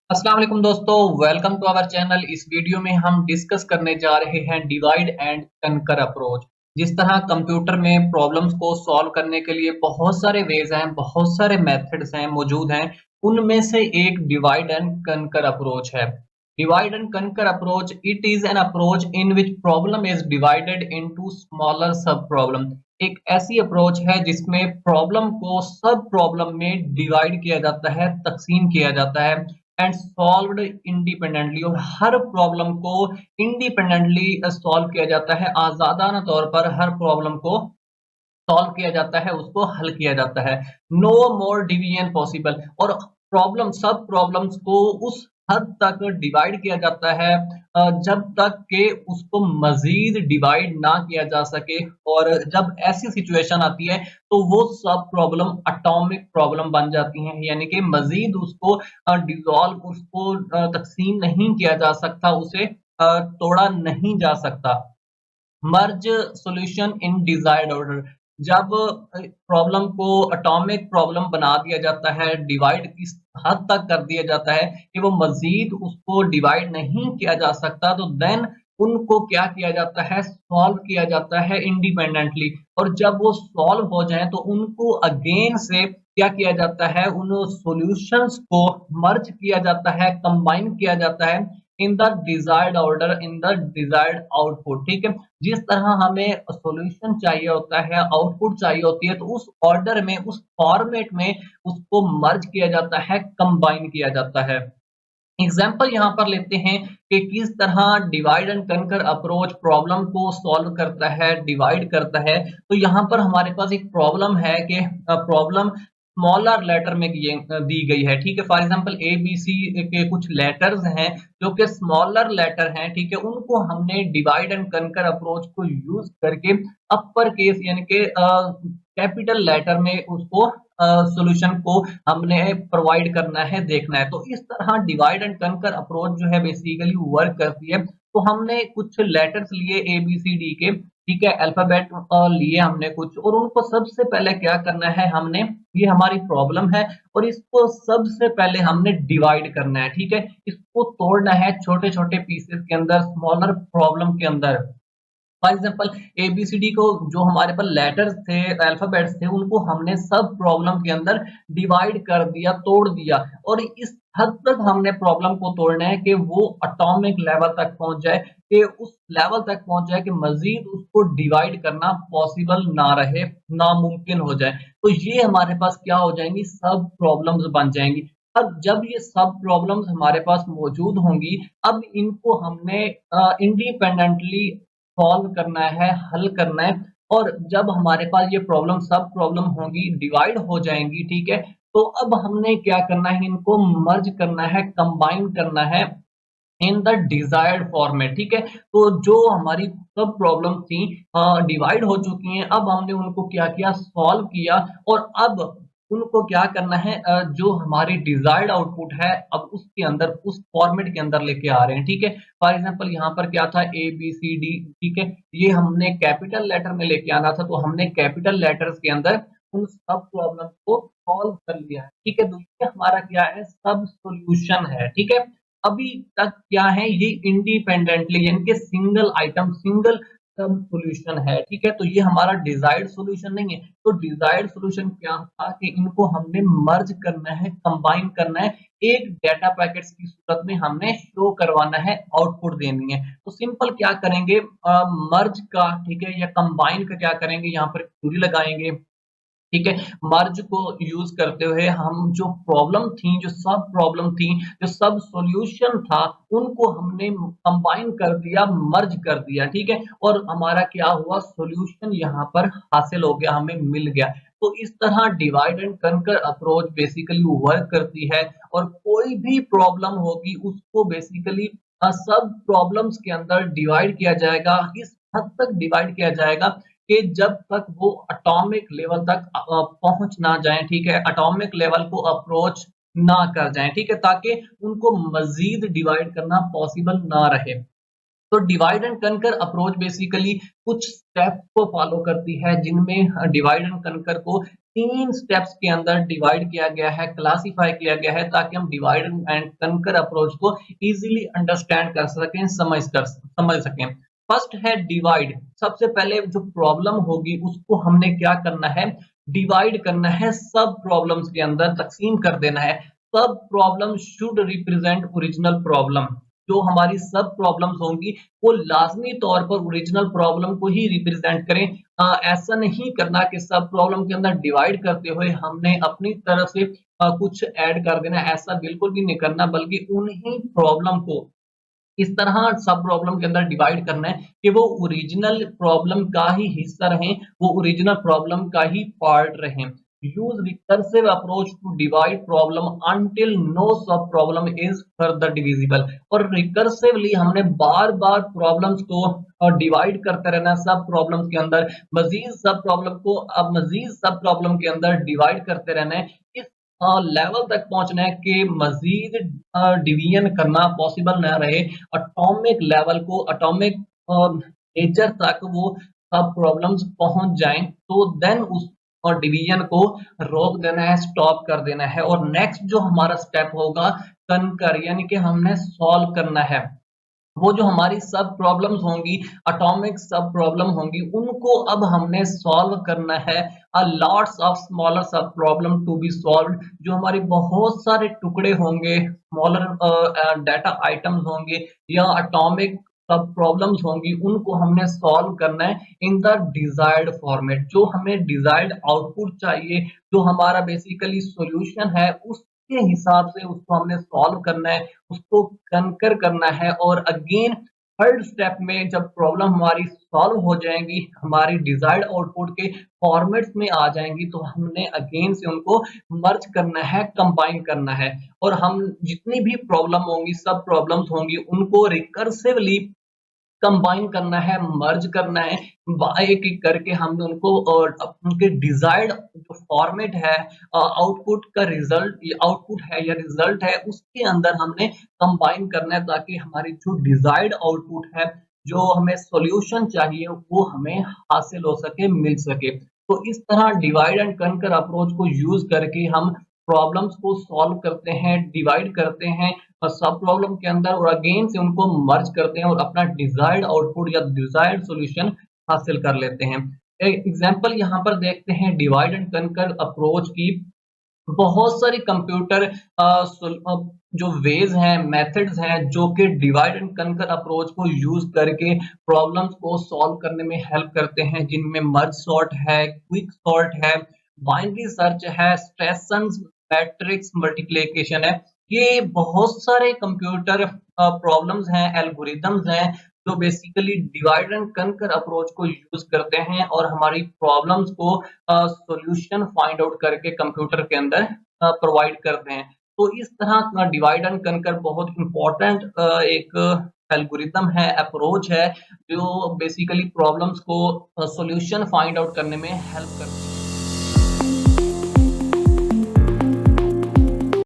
अस्सलाम वालेकुम दोस्तों, वेलकम टू आवर चैनल। इस वीडियो में हम डिस्कस करने जा रहे हैं डिवाइड एंड कंकर अप्रोच। जिस तरह कंप्यूटर में प्रॉब्लम्स को सॉल्व करने के लिए बहुत सारे वेज हैं, बहुत सारे मेथड्स हैं मौजूद हैं, उनमें से एक डिवाइड एंड कंकर अप्रोच है। डिवाइड एंड कंकर approach, it is an approach in which problem is divided into smaller सब प्रॉब्लम। एक ऐसी अप्रोच है जिसमें प्रॉब्लम को सब प्रॉब्लम में डिवाइड किया जाता है, तकसीम किया जाता है एंड सॉल्व्ड इंडिपेंडेंटली, और हर प्रॉब्लम को इंडिपेंडेंटली सॉल्व किया जाता है। आजादाना तौर पर हर प्रॉब्लम को सॉल्व किया जाता है, उसको हल किया जाता है। नो मोर डिवीजन पॉसिबल। और सब प्रॉब्लम्स को उस हद तक डिवाइड किया जाता है जब तक कि उसको मजीद डिवाइड ना किया जा सके। और जब ऐसी सिचुएशन आती है तो वो सब प्रॉब्लम एटॉमिक प्रॉब्लम बन जाती हैं, यानी कि मजीद उसको डिसॉल्व, उसको तकसीम नहीं किया जा सकता, उसे तोड़ा नहीं जा सकता। मर्ज सॉल्यूशन इन डिजायर्ड ऑर्डर। जब प्रॉब्लम को एटॉमिक प्रॉब्लम बना दिया जाता है, डिवाइड इस हद तक कर दिया जाता है कि वो मजीद उसको डिवाइड नहीं किया जा सकता, तो देन उनको क्या किया जाता है, सॉल्व किया जाता है इंडिपेंडेंटली। और जब वो सॉल्व हो जाए तो उनको अगेन से क्या किया जाता है, उन सॉल्यूशंस को मर्ज किया जाता है, कंबाइन किया जाता है in the desired order, in the desired output. ठीक है, जिस तरह हमें सॉल्यूशन चाहिए होता है, आउटपुट चाहिए होती है, तो उस ऑर्डर में, उस फॉर्मेट में उसको मर्ज किया जाता है, कंबाइन किया जाता है। एग्जाम्पल यहाँ पर लेते हैं कि किस तरह divide and conquer approach problem को सॉल्व करता है, डिवाइड करता है। तो यहाँ पर हमारे पास एक प्रॉब्लम है कि प्रॉब्लम स्मॉलर लेटर में दी गई है। ठीक है, for example A B C के कुछ लेटर्स हैं जो कि स्मॉलर लेटर हैं। ठीक है, उनको हमने डिवाइड एंड कनकर अप्रोच को यूज करके अपर केस यानी कि कैपिटल लेटर में उसको सॉल्यूशन को हमने प्रोवाइड करना है, देखना है। तो इस तरह डिवाइड एंड कनकर अप्रोच जो है बेसिकली वर्क करती है। तो हमने कुछ लेटर्स लिए ए बी सी डी के, ठीक है, अल्फाबेट लिए हमने कुछ, और उनको सबसे पहले क्या करना है, हमने, ये हमारी प्रॉब्लम है और इसको सबसे पहले हमने डिवाइड करना है। ठीक है, इसको तोड़ना है छोटे छोटे पीसेस के अंदर, स्मॉलर प्रॉब्लम के अंदर। फॉर एग्जांपल एबीसीडी को, जो हमारे पास लेटर्स थे, अल्फाबेट्स थे, उनको हमने सब प्रॉब्लम के अंदर डिवाइड कर दिया, तोड़ दिया। और इस हद तक हमने प्रॉब्लम को तोड़ना है कि वो एटॉमिक लेवल तक पहुंच जाए, कि उस लेवल तक पहुंच जाए कि मजीद उसको डिवाइड करना पॉसिबल ना रहे, नामुमकिन हो जाए। तो ये हमारे पास क्या हो जाएंगी, सब प्रॉब्लम्स बन जाएंगी। अब जब ये सब प्रॉब्लम्स हमारे पास मौजूद होंगी, अब इनको हमने इंडिपेंडेंटली सॉल्व करना है, हल करना है। और जब हमारे पास ये प्रॉब्लम, सब प्रॉब्लम होंगी, डिवाइड हो जाएंगी, ठीक है, तो अब हमने क्या करना है, इनको मर्ज करना है, कंबाइन करना है इन द डिजायर्ड फॉर्मेट। ठीक है, तो जो हमारी सब प्रॉब्लम थी डिवाइड हो चुकी हैं, अब हमने उनको क्या किया, सॉल्व किया। और अब उनको क्या करना है, जो हमारी डिजायर्ड आउटपुट है, अब उसके अंदर, उस फॉर्मेट के अंदर लेके आ रहे हैं। ठीक है, फॉर एग्जांपल यहाँ पर क्या था, ए बी सी डी। ठीक है, ये हमने कैपिटल लेटर में लेके आना था, तो हमने कैपिटल लेटर्स के अंदर उन सब प्रॉब्लम को सॉल्व कर लिया है। ठीक है, तो ये हमारा क्या है, सब सॉल्यूशन है। ठीक है, अभी तक क्या है, ये इंडिपेंडेंटली यानी कि सिंगल आइटम, सिंगल सब सॉल्यूशन है। ठीक है, तो ये हमारा डिजायर्ड सॉल्यूशन नहीं है। तो डिजायर्ड सॉल्यूशन क्या था कि इनको हमने मर्ज करना है, कंबाइन करना है, एक डाटा पैकेट्स की सूरत में हमने शो करवाना है, आउटपुट देनी है। तो सिंपल क्या करेंगे, मर्ज का, ठीक है, या कंबाइन का क्या करेंगे, यहाँ पर क्यूरी लगाएंगे। ठीक है, मर्ज को यूज करते हुए हम जो प्रॉब्लम थी, जो सब प्रॉब्लम थी, जो सब सॉल्यूशन था, उनको हमने कंबाइन कर दिया, मर्ज कर दिया। ठीक है, और हमारा क्या हुआ, सॉल्यूशन यहाँ पर हासिल हो गया, हमें मिल गया। तो इस तरह divide and conquer approach basically work करती है। और कोई भी प्रॉब्लम होगी उसको बेसिकली सब प्रॉब्लम्स के अंदर डिवाइड किया जाएगा, इस हद तक डिवाइड किया जाएगा कि जब तक वो एटॉमिक लेवल तक पहुंच ना जाए। ठीक है, एटॉमिक लेवल को अप्रोच ना कर जाए। ठीक है, ताकि उनको मजीद डिवाइड करना पॉसिबल ना रहे। तो divide and conquer approach basically कुछ स्टेप्स को फॉलो करती है, जिनमें डिवाइड एंड कनकर को 3 स्टेप्स के अंदर डिवाइड किया गया है, क्लासिफाई किया गया है ताकि हम डिवाइड एंड कंकर अप्रोच को इजीली अंडरस्टैंड कर सकें, समझ सकें। फर्स्ट है डिवाइड। सबसे पहले जो प्रॉब्लम होगी उसको हमने क्या करना है, डिवाइड करना है, सब प्रॉब्लम्स के अंदर तकसीम कर देना है। सब problem should represent original problem. जो हमारी सब प्रॉब्लम्स होंगी वो लाजमी तौर पर ओरिजिनल प्रॉब्लम को ही रिप्रेजेंट करें। ऐसा नहीं करना कि सब प्रॉब्लम के अंदर डिवाइड करते हुए हमने अपनी तरफ से कुछ ऐड कर देना, ऐसा बिल्कुल भी नहीं करना, बल्कि उन्हीं प्रॉब्लम को इस तरह सब प्रॉब्लम के अंदर डिवाइड करना है कि वो ओरिजिनल प्रॉब्लम का ही हिस्सा रहें, वो ओरिजिनल प्रॉब्लम का ही पार्ट रहें। Use recursive approach to divide problem until no sub problem is further divisible. और रिकर्सिवली हमने बार बार प्रॉब्लम्स को डिवाइड करते रहना सब प्रॉब्लम्स के अंदर, मजीद सब प्रॉब्लम को अब मजीद सब प्रॉब्लम के अंदर डिवाइड करते रहना है। इस लेवल तक पहुंचना है कि मजीद डिवीजन करना पॉसिबल ना रहे, एटॉमिक लेवल को, एटॉमिक नेचर तक वो सब प्रॉब्लम्स पहुंच जाएं, तो देन उस और डिवीजन को रोक देना है, स्टॉप कर देना है। और नेक्स्ट जो हमारा स्टेप होगा कनकर, यानी कि हमने सॉल्व करना है। वो जो हमारी सब प्रॉब्लम्स होंगी, एटॉमिक सब प्रॉब्लम होंगी, उनको अब हमने सॉल्व करना है। लॉट्स ऑफ स्मॉलर सब प्रॉब्लम टू बी सॉल्व्ड। जो हमारी बहुत सारे टुकड़े होंगे, स्मॉलर डाटा आइटम्स होंगे या एटॉमिक सब प्रॉब्लम्स होंगी, उनको हमने सॉल्व करना है इन द डिजायर्ड फॉर्मेट। जो हमें डिजायर्ड आउटपुट चाहिए, जो हमारा बेसिकली सॉल्यूशन है, उसके हिसाब से उसको हमने सॉल्व करना है, उसको कनकर करना है। और अगेन थर्ड स्टेप में जब प्रॉब्लम हमारी सॉल्व हो जाएंगी, हमारी डिजायर्ड आउटपुट के फॉर्मेट्स में आ जाएंगी, तो हमने अगेन से उनको मर्ज करना है, कंबाइन करना है। और हम जितनी भी प्रॉब्लम होंगी, सब प्रॉब्लम्स होंगी, उनको रिकर्सिवली कंबाइन करना है, मर्ज करना है, एक-एक करके हमने उनको और उनके डिजायर्ड जो फॉर्मेट है, आउटपुट का रिजल्ट, ये आउटपुट है या रिजल्ट है, उसके अंदर हमने कंबाइन करना है ताकि हमारी जो डिजायर्ड आउटपुट है, जो हमें सॉल्यूशन चाहिए, वो हमें हासिल हो सके, मिल सके। तो इस तरह डिवाइड एंड कनकर अप्रोच को यूज करके हम प्रॉब्लम्स को सॉल्व करते हैं, डिवाइड करते हैं सब प्रॉब्लम के अंदर, और अगेन से उनको मर्ज करते हैं और अपना डिजायर्ड आउटपुट या डिजायर्ड सॉल्यूशन हासिल कर लेते हैं। एक एग्जांपल यहाँ पर देखते हैं डिवाइड एंड कनकर अप्रोच की। बहुत सारी कंप्यूटर जो वेज हैं, मेथड्स हैं, जो कि डिवाइड एंड कनकर अप्रोच को यूज करके प्रॉब्लम्स को सॉल्व करने में हेल्प करते हैं, जिनमें मर्ज सॉर्ट है, क्विक सॉर्ट है, बाइनरी सर्च है, स्ट्रेसन मैट्रिक्स मल्टीप्लिकेशन है। ये बहुत सारे कंप्यूटर प्रॉब्लम्स हैं, एल्गोरिदम्स हैं, जो basically divide and conquer approach को यूज करते हैं और हमारी प्रॉब्लम्स को सॉल्यूशन फाइंड आउट करके कंप्यूटर के अंदर प्रोवाइड करते हैं। तो इस तरह का डिवाइड एंड कनकर बहुत इंपॉर्टेंट एक एल्गोरिदम है, अप्रोच है, जो बेसिकली प्रॉब्लम्स को सॉल्यूशन फाइंड आउट करने में हेल्प करती है।